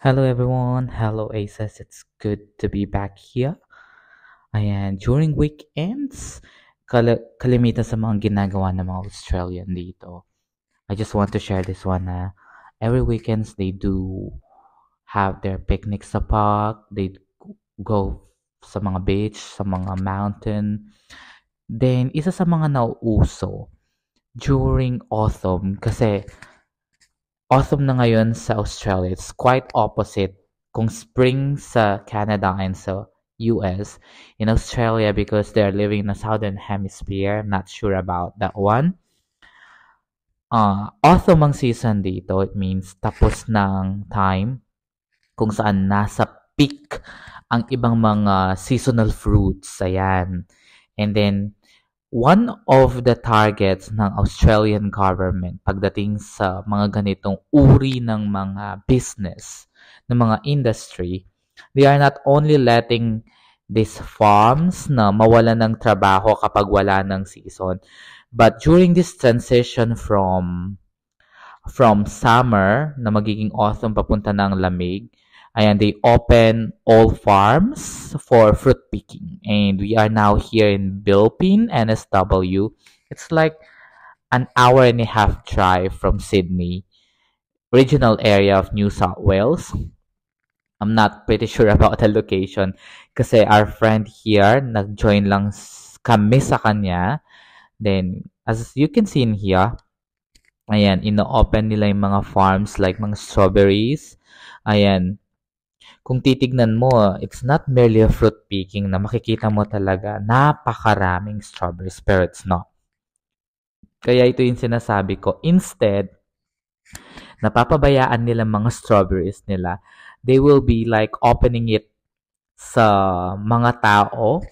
Hello everyone, hello Aces. It's good to be back here. Ayan, during weekends, kalimitan sa mga ginagawa ng mga Australian dito. I just want to share this one na every weekends they do have their picnic sa park, they go sa mga beach, sa mga mountain. Then, isa sa mga nauuso during autumn kasi autumn na ngayon sa Australia. It's quite opposite kung spring sa Canada and sa US. In Australia, because they're living in the southern hemisphere, I'm not sure about that one. Autumn ang season dito. It means tapos ng time kung saan nasa peak ang ibang mga seasonal fruits. Ayan. And then, one of the targets ng Australian government pagdating sa mga ganitong uri ng mga business, ng mga industry, they are not only letting these farms na mawalan ng trabaho kapag wala ng season, but during this transition from summer na magiging autumn papunta ng lamig, ayan, they open all farms for fruit picking. And we are now here in Bilpin, NSW. It's like an hour and a half drive from Sydney, regional area of New South Wales. I'm not pretty sure about the location kasi our friend here, nag-join lang kami sa kanya. Then, as you can see in here, ayan, ino-open nila yung mga farms like mga strawberries. Ayan, kung titignan mo, it's not merely a fruit picking na makikita mo talaga napakaraming strawberries, pero it's not. Kaya ito yung sinasabi ko. Instead, napapabayaan nila mga strawberries nila. They will be like opening it sa mga tao.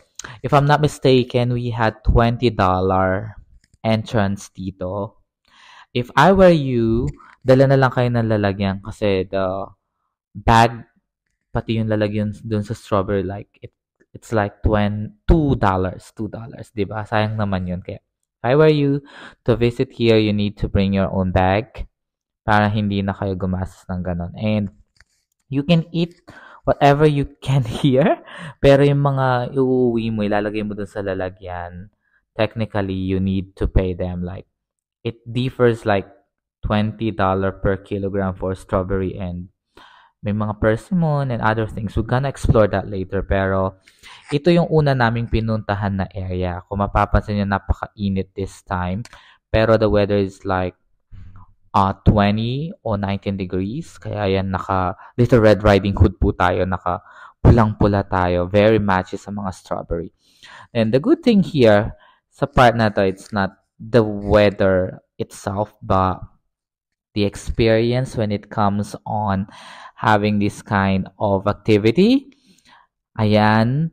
If I'm not mistaken, we had $20 entrance dito. If I were you, dala na lang kayo ng lalagyan kasi the bag pati yung lalagyan dun sa strawberry like it's like $2, di ba? Sayang naman yun. Kaya if I were you to visit here, you need to bring your own bag para hindi na kayo gumastos ng ganon. And you can eat whatever you can here, pero yung mga iuuwi mo, ilalagay mo dun sa lalagyan, technically, you need to pay them. Like, it differs like $20 per kilogram for strawberry and may mga persimmon and other things. We're gonna explore that later. Pero ito yung una naming pinuntahan na area. Kung mapapansin nyo, napaka-init this time. Pero the weather is like 20 or 19 degrees. Kaya yan, little Red Riding Hood po tayo. Naka pulang-pula tayo. Very matches sa mga strawberry. And the good thing here, sa part na to, it's not the weather itself, but the experience when it comes on having this kind of activity. Ayan.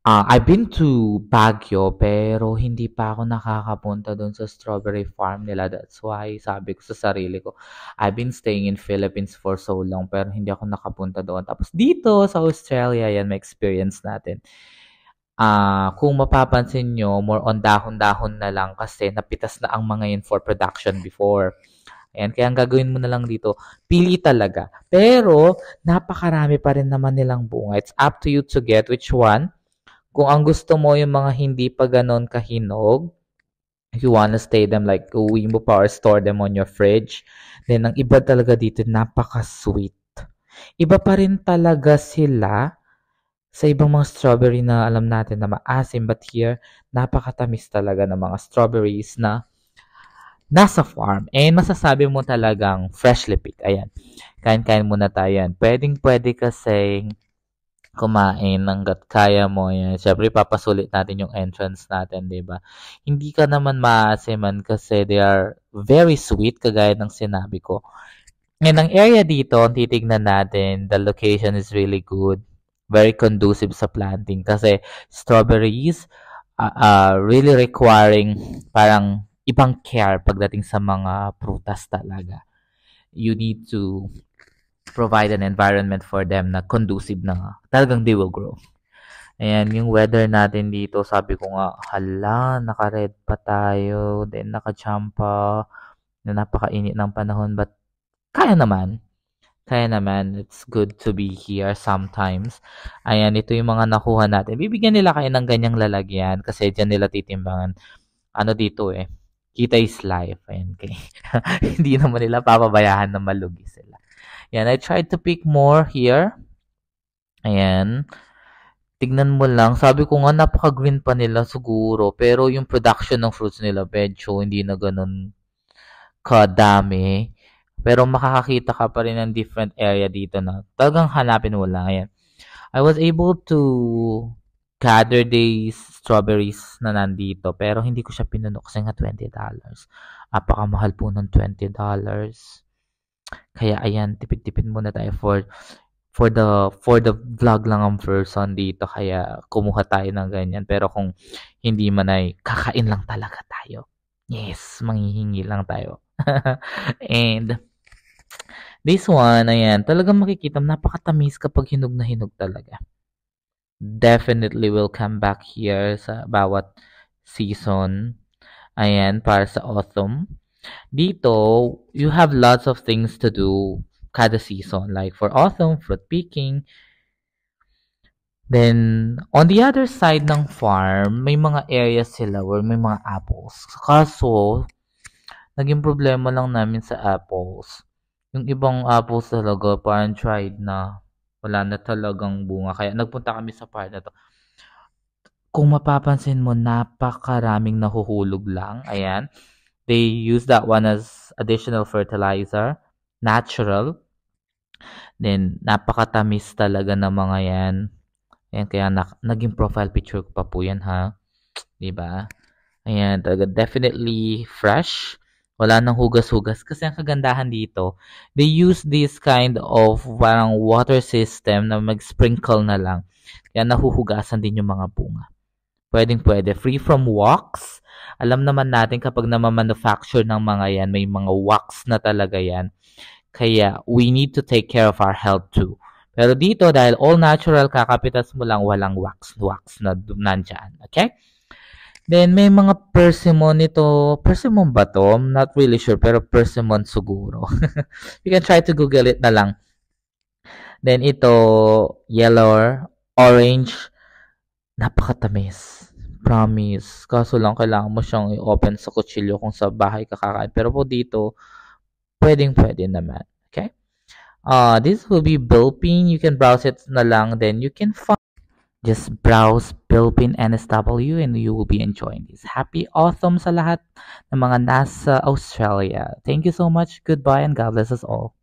I've been to Baguio pero hindi pa ako nakakapunta doon sa strawberry farm nila. That's why sabi ko sa sarili ko, I've been staying in Philippines for so long pero hindi ako nakapunta doon. Tapos dito sa Australia, yan, may experience natin. Kung mapapansin nyo, more on dahon-dahon na lang kasi napitas na ang mga yun for production before. Ayan, kaya ang gagawin mo na lang dito, pili talaga. Pero, napakarami pa rin naman nilang bunga. It's up to you to get which one. Kung ang gusto mo yung mga hindi pa ganon kahinog, if you wanna stay them like uwi mo pa or store them on your fridge, then ang iba talaga dito, napaka-sweet. Iba pa rin talaga sila sa ibang mga strawberry na alam natin na maasim, but here, napakatamis talaga ng mga strawberries na nasa farm. And masasabi mo talagang freshly picked. Ayan. Kain-kain muna tayo yan. Pwedeng-pwede kasing kumain hanggat kaya mo. Yan. Siyempre, papasulit natin yung entrance natin, di ba? Hindi ka naman maasiman kasi they are very sweet, kagaya ng sinabi ko. And ang area dito, ang titignan natin, the location is really good. Very conducive sa planting kasi strawberries really requiring parang ibang care pagdating sa mga prutas talaga. You need to provide an environment for them na conducive na talagang they will grow. Ayan, yung weather natin dito, sabi ko nga, hala, naka-red pa tayo, then naka-champa, na napakainit ng panahon, but kaya naman. Kaya naman, it's good to be here sometimes. Ayan, ito yung mga nakuha natin. Bibigyan nila kayo ng ganyang lalagyan kasi dyan nila titimbangan. Ano dito eh, kita is life. Ayan, okay. Hindi naman nila papabayaan na malugi sila. Yan, I tried to pick more here. Ayan. Tignan mo lang, sabi ko nga napaka-green pa nila siguro, pero yung production ng fruits nila medyo hindi na ganun kadami. Pero makakakita ka pa rin ng different area dito na talagang hanapin mo lang. Ayan. I was able to gather these strawberries na nandito, pero hindi ko siya pinuno kasi nga $20. Napakamahal po ng $20. Kaya ayan, tipid-tipid muna tayo for the vlog lang ang person dito kaya kumuha tayo ng ganyan pero kung hindi man ay kakain lang talaga tayo. Yes, manghihingi lang tayo. And this one, ayan, talagang makikita napakatamis kapag hinog na hinog talaga. Definitely will come back here sa bawat season. Ayan, para sa autumn. Dito, you have lots of things to do kada season. Like for autumn, fruit picking. Then, on the other side ng farm, may mga areas sila where may mga apples. Kaso, naging problema lang namin sa apples. Yung ibang apples talaga, parang tried na. Wala na talagang bunga. Kaya nagpunta kami sa part na to. Kung mapapansin mo, napakaraming nahuhulog lang. Ayan. They use that one as additional fertilizer. Natural. Then, napakatamis talaga ng mga yan. Ayan, kaya naging profile picture ko pa po yan, ha? Diba? Ayan, talaga definitely fresh. Wala nang hugas-hugas. Kasi ang kagandahan dito, they use this kind of parang water system na mag-sprinkle na lang. Kaya nahuhugasan din yung mga bunga. Pwedeng-pwede. Free from wax. Alam naman natin kapag namamanufacture ng mga yan, may mga wax na talaga yan. Kaya we need to take care of our health too. Pero dito, dahil all natural, kakapitas mo lang, walang wax na nandyan. Okay? Then, may mga persimmon ito. Persimmon ba to? I'm not really sure, pero persimmon siguro. You can try to Google it na lang. Then, ito, yellow, orange, napakatamis. Promise. Kaso lang, kailangan mo siyang i-open sa kutsilyo kung sa bahay ka kakain. Pero po dito, pwedeng-pwede naman. Okay? This will be Bilpin. You can browse it na lang. Then, you can find just browse Bilpin NSW and you will be enjoying this. Happy autumn sa lahat ng mga nasa Australia. Thank you so much. Goodbye and God bless us all.